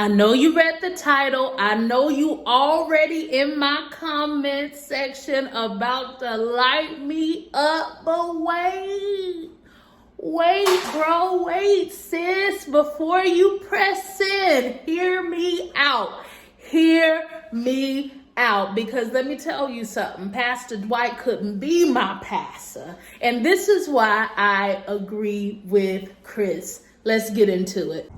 I know you read the title. I know you already in my comment section about to light me up, but wait, bro, wait, sis, before you press in, hear me out, because let me tell you something, Pastor Dwight couldn't be my pastor, and this is why I agree with Chris. Let's get into it.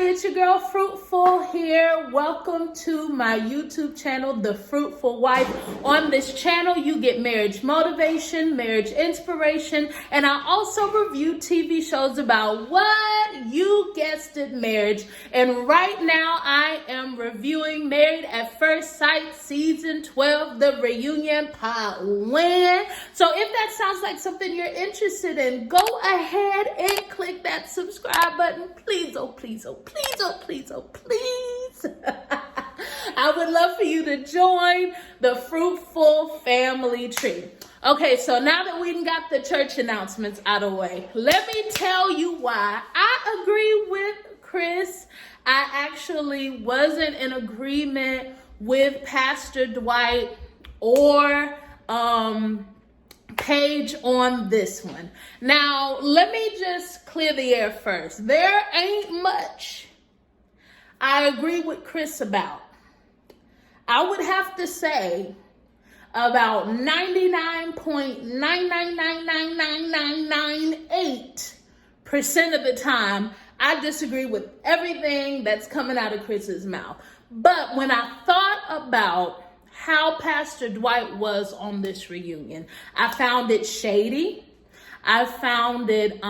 It's your girl Fruitful here. Welcome to my YouTube channel, The Fruitful Wife. On this channel, you get marriage motivation, marriage inspiration, and I also review TV shows about what you guessed it, marriage. And right now, I am reviewing Married at First Sight Season 12, the reunion part 1. So if that sounds like something you're interested in, go ahead and click that subscribe button. Please, oh please, oh please. Please. I would love for you to join the Fruitful family tree. Okay, so now that we got the church announcements out of the way, let me tell you why I agree with Chris. I actually wasn't in agreement with Pastor Dwight or Paige on this one. Now, let me just clear the air first. There ain't much I agree with Chris about. I would have to say about 99.9999998% of the time, I disagree with everything that's coming out of Chris's mouth. But when I thought about how Pastor Dwight was on this reunion, I found it shady. I found it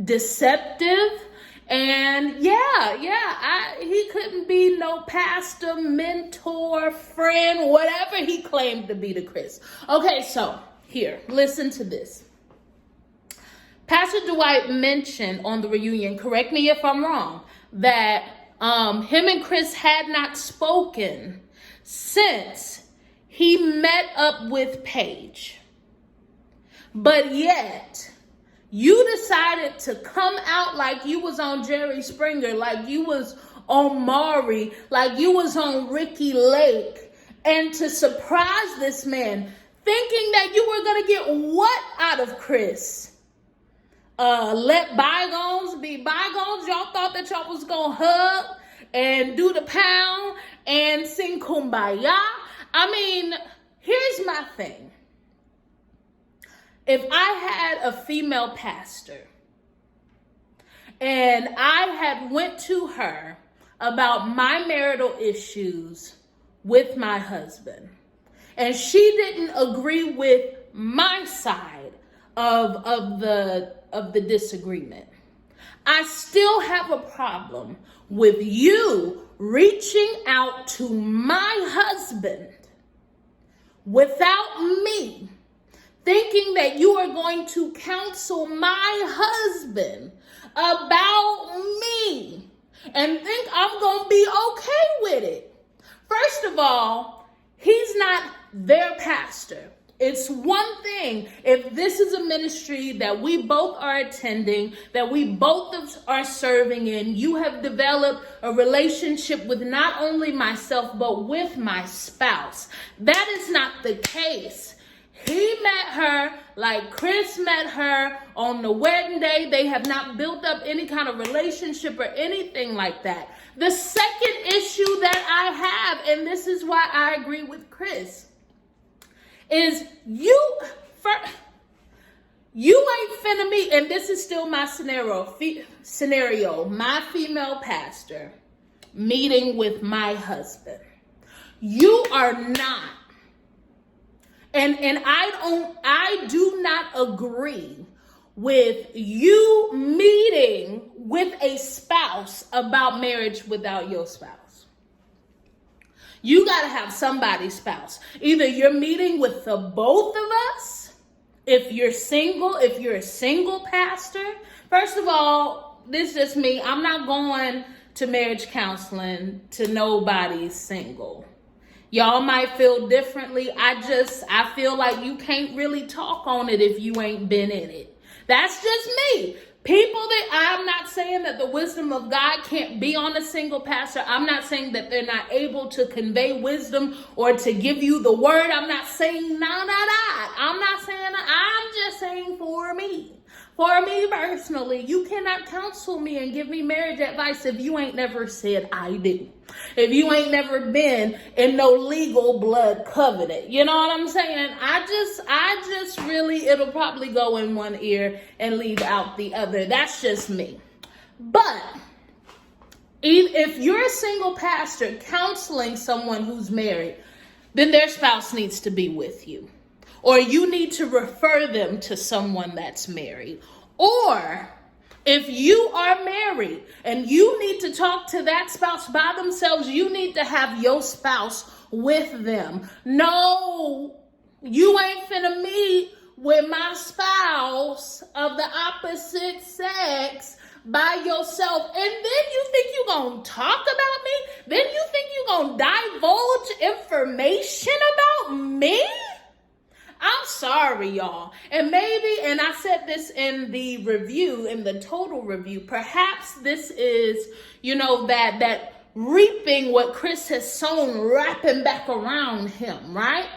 deceptive. And he couldn't be no pastor, mentor, friend, whatever he claimed to be to Chris. Okay, so here, listen to this. Pastor Dwight mentioned on the reunion, correct me if I'm wrong, that him and Chris had not spoken since he met up with Paige. But yet, you decided to come out like you was on Jerry Springer, like you was on Maury, like you was on Ricky Lake, and to surprise this man, thinking that you were going to get what out of Chris? Let bygones be bygones? Y'all thought that y'all was going to hug and do the pound and sing Kumbaya? I mean, here's my thing. If I had a female pastor and I had went to her about my marital issues with my husband, and she didn't agree with my side of the disagreement, I still have a problem with you reaching out to my husband without me, thinking that you are going to counsel my husband about me and think I'm going to be okay with it. First of all, he's not their pastor. It's one thing if this is a ministry that we both are attending, that we both are serving in. You have developed a relationship with not only myself, but with my spouse. That is not the case. He met her like Chris met her on the wedding day. They have not built up any kind of relationship or anything like that. The second issue that I have, and this is why I agree with Chris, is you ain't finna meet, and this is still my scenario, my female pastor meeting with my husband. You are not. And I do not agree with you meeting with a spouse about marriage without your spouse. You got to have somebody's spouse. Either you're meeting with the both of us, if you're single, if you're a single pastor. First of all, this is just me. I'm not going to marriage counseling to nobody's single. Y'all might feel differently. I feel like you can't really talk on it if you ain't been in it. That's just me. People that, I'm not saying that the wisdom of God can't be on a single pastor. I'm not saying that they're not able to convey wisdom or to give you the word. I'm not saying none of that. I'm not saying that. I'm just saying for me. For me personally, you cannot counsel me and give me marriage advice if you ain't never said I do. If you ain't never been in no legal blood covenant. You know what I'm saying? I just really, it'll probably go in one ear and leave out the other. That's just me. But if you're a single pastor counseling someone who's married, then their spouse needs to be with you. Or you need to refer them to someone that's married. Or if you are married and you need to talk to that spouse by themselves, you need to have your spouse with them. No, you ain't finna meet with my spouse of the opposite sex by yourself. And then you think you're going to talk about me? Then you think you're going to divulge information about me? I'm sorry, y'all. And I said this in the review, in the total review, perhaps this is, that reaping what Chris has sown, wrapping back around him, right?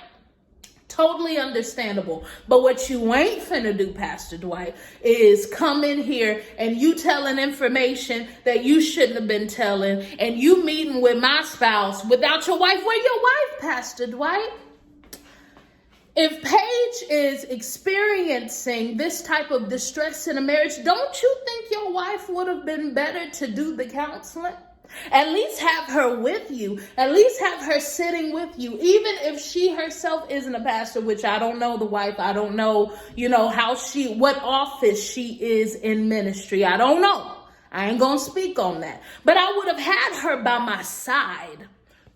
Totally understandable. But what you ain't finna do, Pastor Dwight, is come in here and you telling information that you shouldn't have been telling, and you meeting with my spouse without your wife. Where your wife, Pastor Dwight? If Paige is experiencing this type of distress in a marriage, don't you think your wife would have been better to do the counseling? At least have her with you. At least have her sitting with you. Even if she herself isn't a pastor, which I don't know the wife. I don't know, what office she is in ministry. I don't know. I ain't gonna speak on that. But I would have had her by my side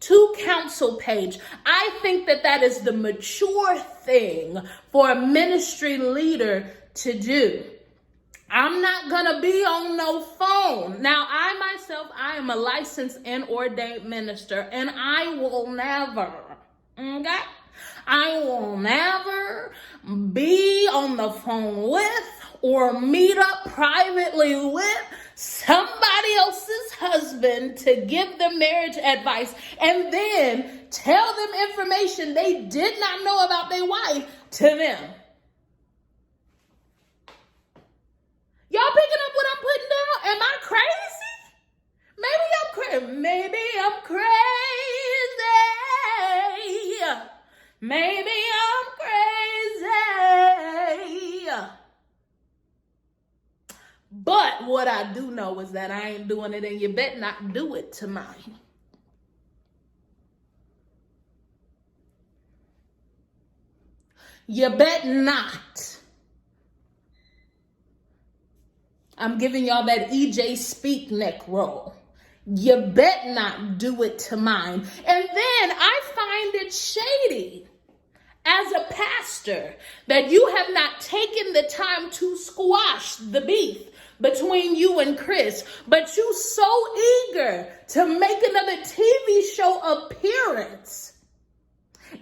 to counsel Paige. I think that is the mature thing for a ministry leader to do. I'm not going to be on no phone. Now, I am a licensed and ordained minister, and I will never be on the phone with or meet up privately with somebody else's husband to give them marriage advice and then tell them information they did not know about their wife to them. Y'all picking up what I'm putting down? Am I crazy? Maybe I'm crazy. Maybe I'm crazy. But what I do know is that I ain't doing it, and you better not do it to mine. You bet not. I'm giving y'all that EJ Speak neck roll. You bet not do it to mine. And then I find it shady as a pastor that you have not taken the time to squash the beef between you and Chris, but you so eager to make another TV show appearance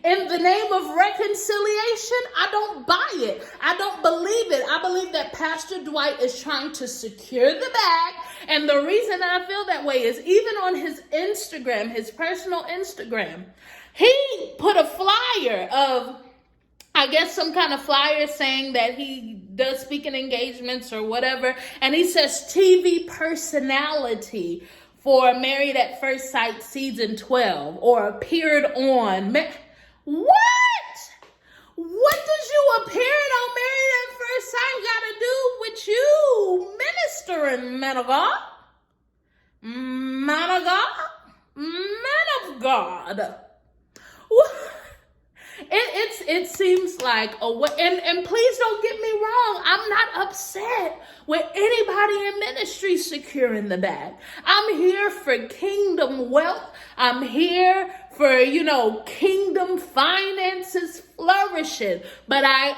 in the name of reconciliation. I don't buy it. I don't believe it. I believe that Pastor Dwight is trying to secure the bag. And the reason that I feel that way is even on his Instagram, his personal Instagram, he put a flyer of, I guess, some kind of flyer saying that he does speaking engagements or whatever. And he says TV personality for Married at First Sight season 12 or appeared on. What? What does you appearing on Married at First Sight got to do with you ministering, man of God? Man of God? Man of God. What? it seems like and please don't get me wrong, I'm not upset with anybody in ministry securing the bag. I'm here for kingdom wealth. I'm here for, kingdom finances flourishing. But I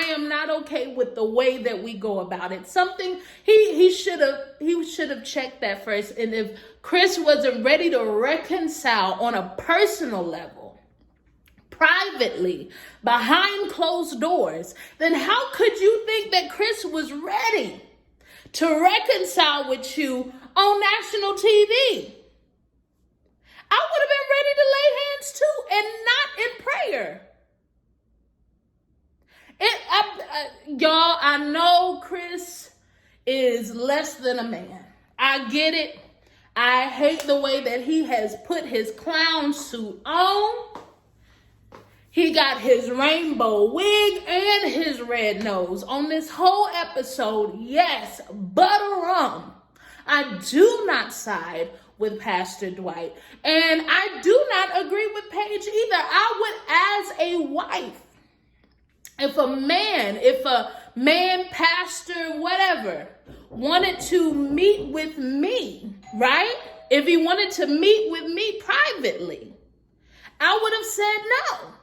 am not okay with the way that we go about it. Something he should have checked that first. And if Chris wasn't ready to reconcile on a personal level, privately, behind closed doors, then how could you think that Chris was ready to reconcile with you on national TV? I would have been ready to lay hands too, and not in prayer. Y'all, I know Chris is less than a man. I get it. I hate the way that he has put his clown suit on. He got his rainbow wig and his red nose on this whole episode. Yes, but I do not side with Pastor Dwight. And I do not agree with Paige either. I would, as a wife, if a man, pastor, whatever, wanted to meet with me, right? If he wanted to meet with me privately, I would have said no.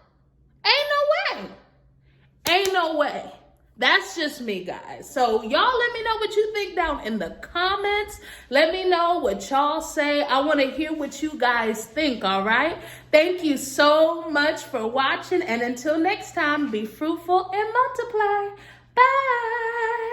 Ain't no way. That's just me, guys. So y'all let me know what you think down in the comments. Let me know what y'all say. I want to hear what you guys think, all right? Thank you so much for watching. And until next time, be fruitful and multiply. Bye.